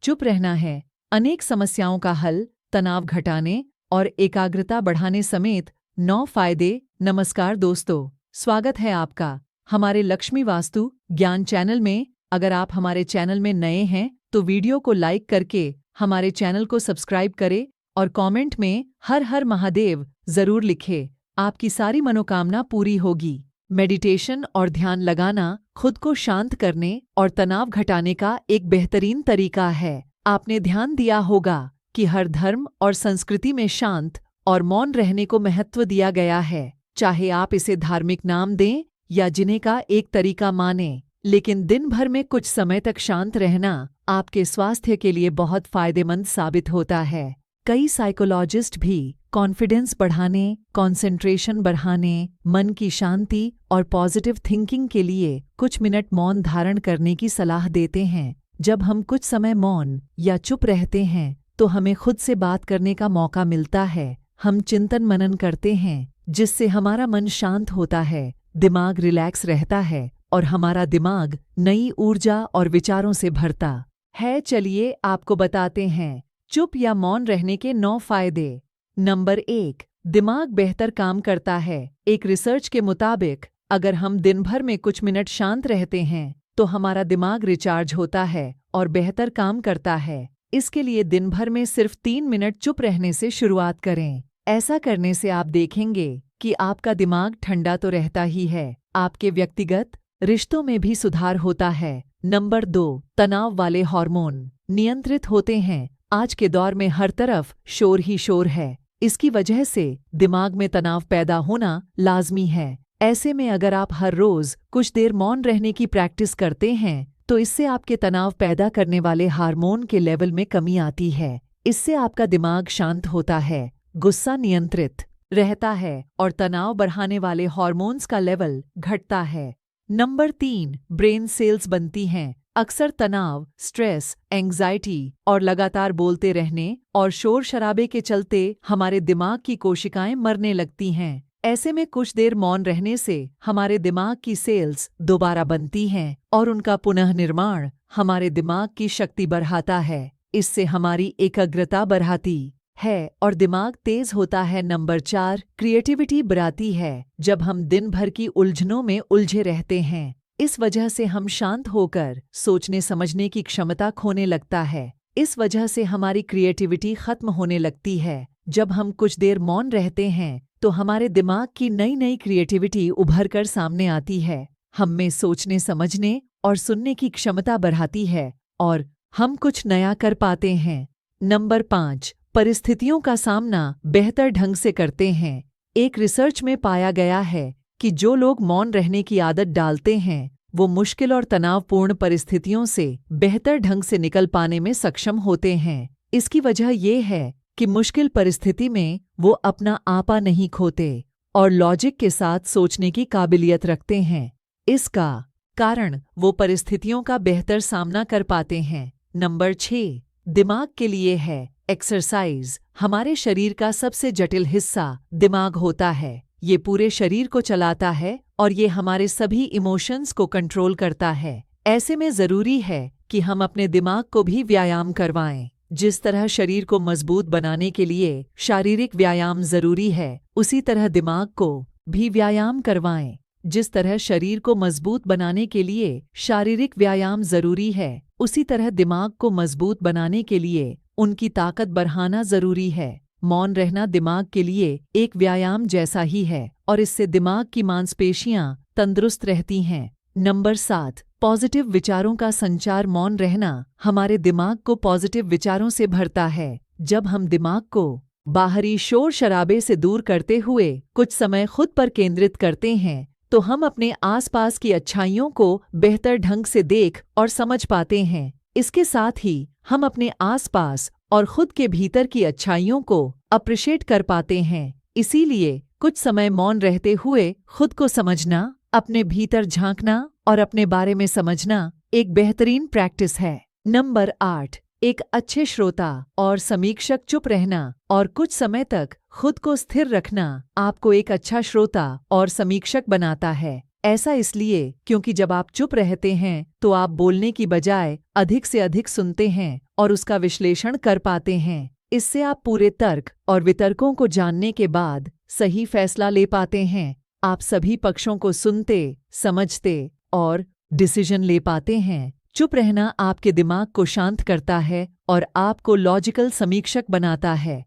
चुप रहना है अनेक समस्याओं का हल, तनाव घटाने और एकाग्रता बढ़ाने समेत 9 फायदे। नमस्कार दोस्तों, स्वागत है आपका हमारे लक्ष्मी वास्तु ज्ञान चैनल में। अगर आप हमारे चैनल में नए हैं तो वीडियो को लाइक करके हमारे चैनल को सब्सक्राइब करें और कमेंट में हर हर महादेव जरूर लिखें। आपकी सारी मनोकामना पूरी होगी। मेडिटेशन और ध्यान लगाना खुद को शांत करने और तनाव घटाने का एक बेहतरीन तरीका है। आपने ध्यान दिया होगा कि हर धर्म और संस्कृति में शांत और मौन रहने को महत्व दिया गया है, चाहे आप इसे धार्मिक नाम दें या जिन्हें का एक तरीका मानें। लेकिन दिन भर में कुछ समय तक शांत रहना आपके स्वास्थ्य के लिए बहुत फायदेमंद साबित होता है। कई साइकोलॉजिस्ट भी कॉन्फिडेंस बढ़ाने, कंसंट्रेशन बढ़ाने, मन की शांति और पॉजिटिव थिंकिंग के लिए कुछ मिनट मौन धारण करने की सलाह देते हैं। जब हम कुछ समय मौन या चुप रहते हैं तो हमें खुद से बात करने का मौका मिलता है। हम चिंतन मनन करते हैं जिससे हमारा मन शांत होता है, दिमाग रिलैक्स रहता है और हमारा दिमाग नई ऊर्जा और विचारों से भरता है। चलिए आपको बताते हैं चुप या मौन रहने के 9 फायदे। नंबर 1, दिमाग बेहतर काम करता है। एक रिसर्च के मुताबिक अगर हम दिन भर में कुछ मिनट शांत रहते हैं तो हमारा दिमाग रिचार्ज होता है और बेहतर काम करता है। इसके लिए दिन भर में सिर्फ 3 मिनट चुप रहने से शुरुआत करें। ऐसा करने से आप देखेंगे कि आपका दिमाग ठंडा तो रहता ही है, आपके व्यक्तिगत रिश्तों में भी सुधार होता है। नंबर 2, तनाव वाले हार्मोन नियंत्रित होते हैं। आज के दौर में हर तरफ शोर ही शोर है। इसकी वजह से दिमाग में तनाव पैदा होना लाजमी है। ऐसे में अगर आप हर रोज कुछ देर मौन रहने की प्रैक्टिस करते हैं तो इससे आपके तनाव पैदा करने वाले हार्मोन के लेवल में कमी आती है। इससे आपका दिमाग शांत होता है, गुस्सा नियंत्रित रहता है और तनाव बढ़ाने वाले हार्मोन्स का लेवल घटता है। नंबर 3, ब्रेन सेल्स बनती हैं। अक्सर तनाव, स्ट्रेस, एंग्जाइटी और लगातार बोलते रहने और शोर शराबे के चलते हमारे दिमाग की कोशिकाएं मरने लगती हैं। ऐसे में कुछ देर मौन रहने से हमारे दिमाग की सेल्स दोबारा बनती हैं और उनका पुनः निर्माण हमारे दिमाग की शक्ति बढ़ाता है। इससे हमारी एकाग्रता बढ़ाती है और दिमाग तेज होता है। नंबर 4, क्रिएटिविटी बढ़ाती है। जब हम दिन भर की उलझनों में उलझे रहते हैं, इस वजह से हम शांत होकर सोचने समझने की क्षमता खोने लगता है। इस वजह से हमारी क्रिएटिविटी खत्म होने लगती है। जब हम कुछ देर मौन रहते हैं तो हमारे दिमाग की नई नई क्रिएटिविटी उभर कर सामने आती है। हम में सोचने समझने और सुनने की क्षमता बढ़ाती है और हम कुछ नया कर पाते हैं। नंबर 5, परिस्थितियों का सामना बेहतर ढंग से करते हैं। एक रिसर्च में पाया गया है कि जो लोग मौन रहने की आदत डालते हैं वो मुश्किल और तनावपूर्ण परिस्थितियों से बेहतर ढंग से निकल पाने में सक्षम होते हैं। इसकी वजह ये है कि मुश्किल परिस्थिति में वो अपना आपा नहीं खोते और लॉजिक के साथ सोचने की काबिलियत रखते हैं। इसका कारण वो परिस्थितियों का बेहतर सामना कर पाते हैं। नंबर 6, दिमाग के लिए है एक्सरसाइज। हमारे शरीर का सबसे जटिल हिस्सा दिमाग होता है। ये पूरे शरीर को चलाता है और ये हमारे सभी इमोशंस को कंट्रोल करता है। ऐसे में जरूरी है कि हम अपने दिमाग को भी व्यायाम करवाएं। जिस तरह शरीर को मजबूत बनाने के लिए शारीरिक व्यायाम जरूरी है, उसी तरह दिमाग को भी व्यायाम करवाएं। जिस तरह शरीर को मजबूत बनाने के लिए शारीरिक व्यायाम जरूरी है, उसी तरह दिमाग को मजबूत बनाने के लिए उनकी ताकत बढ़ाना जरूरी है। मौन रहना दिमाग के लिए एक व्यायाम जैसा ही है और इससे दिमाग की मांसपेशियां तंदुरुस्त रहती हैं। नंबर 7, पॉजिटिव विचारों का संचार। मौन रहना हमारे दिमाग को पॉजिटिव विचारों से भरता है। जब हम दिमाग को बाहरी शोर शराबे से दूर करते हुए कुछ समय खुद पर केंद्रित करते हैं तो हम अपने आसपास की अच्छाइयों को बेहतर ढंग से देख और समझ पाते हैं। इसके साथ ही हम अपने आसपास और खुद के भीतर की अच्छाइयों को अप्रिशिएट कर पाते हैं। इसीलिए कुछ समय मौन रहते हुए खुद को समझना, अपने भीतर झांकना और अपने बारे में समझना एक बेहतरीन प्रैक्टिस है। नंबर 8, एक अच्छे श्रोता और समीक्षक। चुप रहना और कुछ समय तक खुद को स्थिर रखना आपको एक अच्छा श्रोता और समीक्षक बनाता है। ऐसा इसलिए क्योंकि जब आप चुप रहते हैं तो आप बोलने की बजाय अधिक से अधिक सुनते हैं और उसका विश्लेषण कर पाते हैं। इससे आप पूरे तर्क और वितर्कों को जानने के बाद सही फैसला ले पाते हैं। आप सभी पक्षों को सुनते, समझते और डिसीजन ले पाते हैं। चुप रहना आपके दिमाग को शांत करता है और आपको लॉजिकल समीक्षक बनाता है।